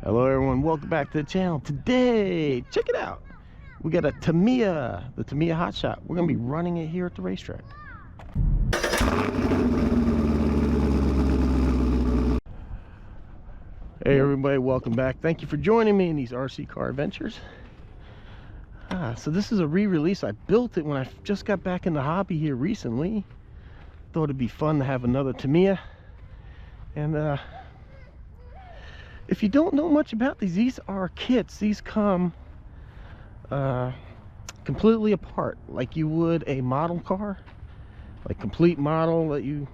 Hello everyone, welcome back to the channel. Today, check it out. We got a Tamiya, the Tamiya Hotshot. We're gonna be running it here at the racetrack. Hey everybody, welcome back. Thank you for joining me in these RC car adventures. So this is a re-release. I built it when I just got back in the hobby here recently. Thought it'd be fun to have another Tamiya. And if you don't know much about these are kits. These come completely apart, like you would a model car, like complete model that you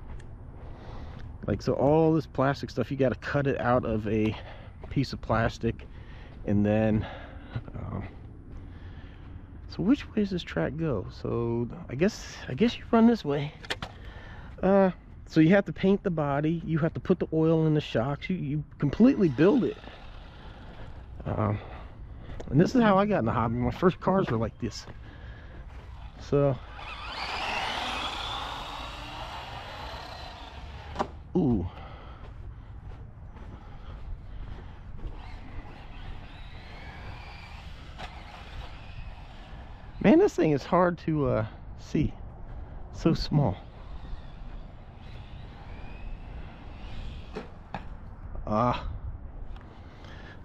like. So all this plastic stuff, you got to cut it out of a piece of plastic, and then so which way does this track go? So I guess you run this way. So you have to paint the body, you have to put the oil in the shocks, you completely build it. And this is how I got in the hobby. My first cars were like this. So, ooh. Man, this thing is hard to see. So small.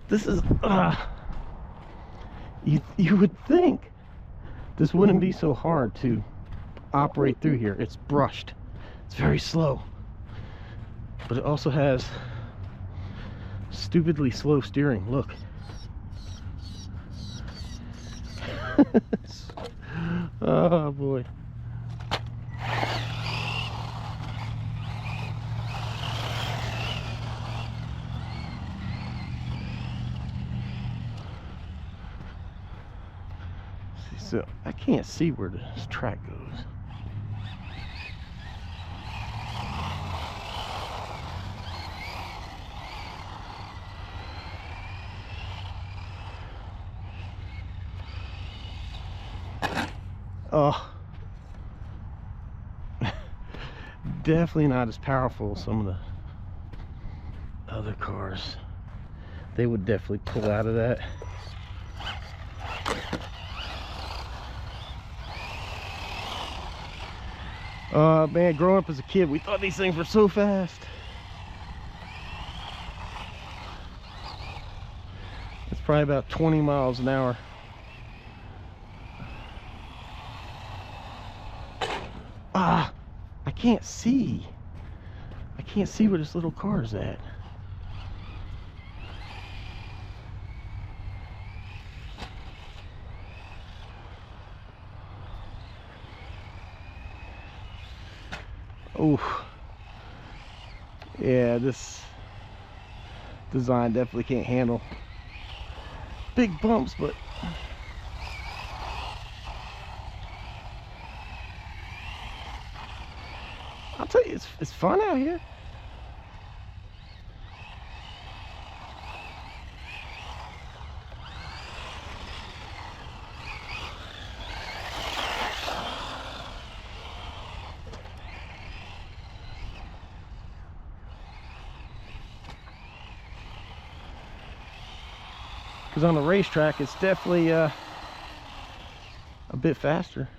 This is you would think this wouldn't be so hard to operate through here. It's brushed, it's very slow, but it also has stupidly slow steering. Look. Oh boy. So I can't see where this track goes. Oh, definitely not as powerful as some of the other cars. They would definitely pull out of that. Man, growing up as a kid, we thought these things were so fast. It's probably about 20 miles an hour. I can't see. I can't see where this little car is at. Oh, yeah, this design definitely can't handle big bumps, but I'll tell you, it's fun out here. Because on the racetrack, it's definitely a bit faster.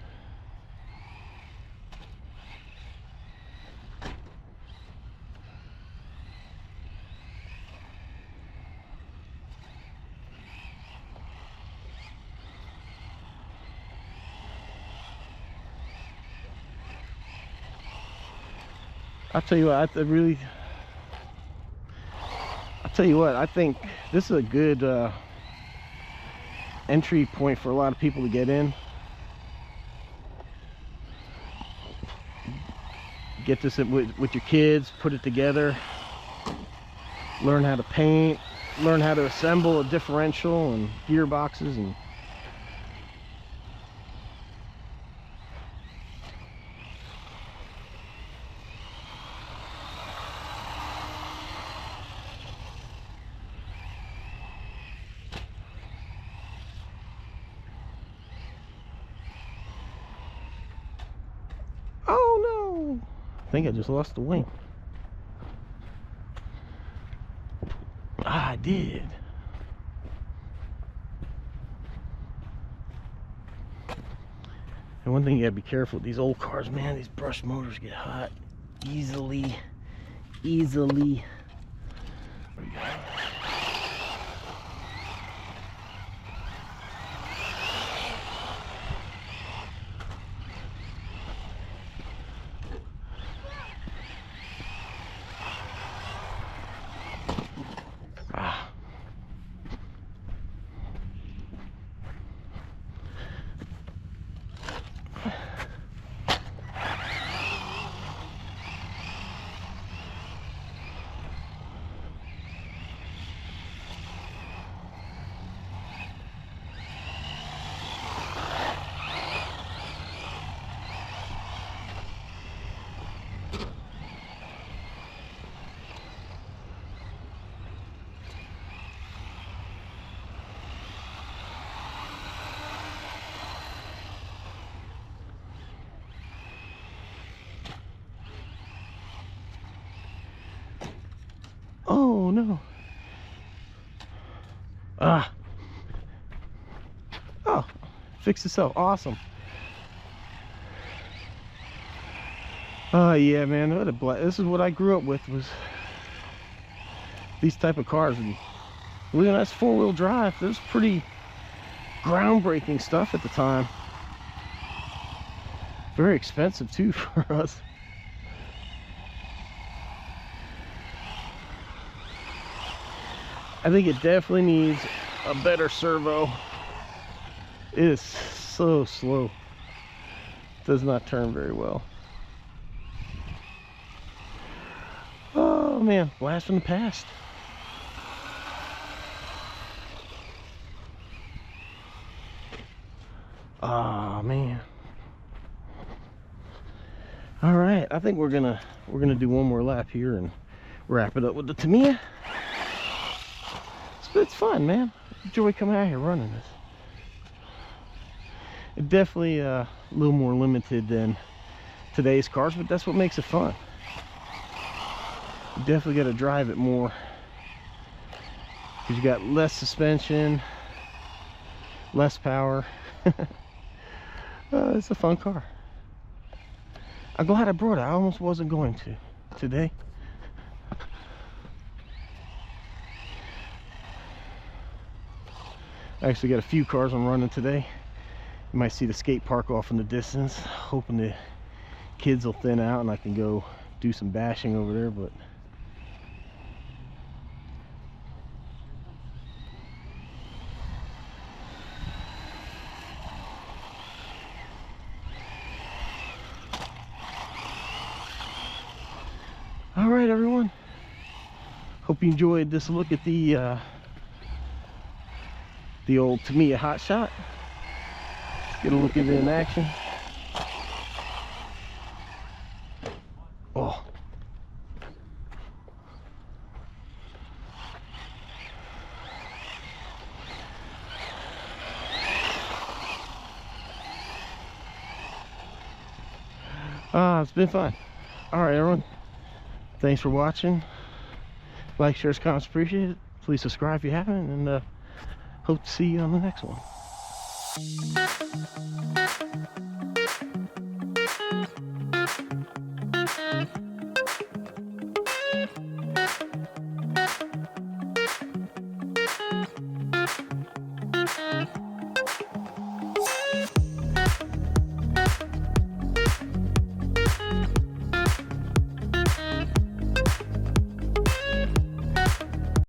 I'll tell you what, I think this is a good entry point for a lot of people to get in. Get this with your kids, put it together, learn how to paint, learn how to assemble a differential and gearboxes. And I think I just lost the wing. I did. And one thing you gotta be careful with these old cars, man, these brush motors get hot easily. There we go. Oh no. Oh, fixed itself. Awesome. Yeah, man, what a this is what I grew up with, was these type of cars. And look at that's 4-wheel drive. That was pretty groundbreaking stuff at the time. Very expensive too for us. I think it definitely needs a better servo. It is so slow. Does not turn very well. Oh man, blast from the past. Oh man. All right, I think we're gonna do one more lap here and wrap it up with the Tamiya. It's fun, man. Enjoy coming out here running this. It definitely a little more limited than today's cars, but that's what makes it fun. You definitely got to drive it more because you got less suspension, less power. It's a fun car. I'm glad I brought it. I almost wasn't going to today. I actually got a few cars I'm running today. You might see the skate park off in the distance, hoping the kids will thin out and I can go do some bashing over there, but all right, everyone, hope you enjoyed this look at the old Tamiya Hotshot. Get a look at it in action. Oh. It's been fun. All right, everyone. Thanks for watching. Like, shares, comments appreciated. Please subscribe if you haven't, and hope to see you on the next one.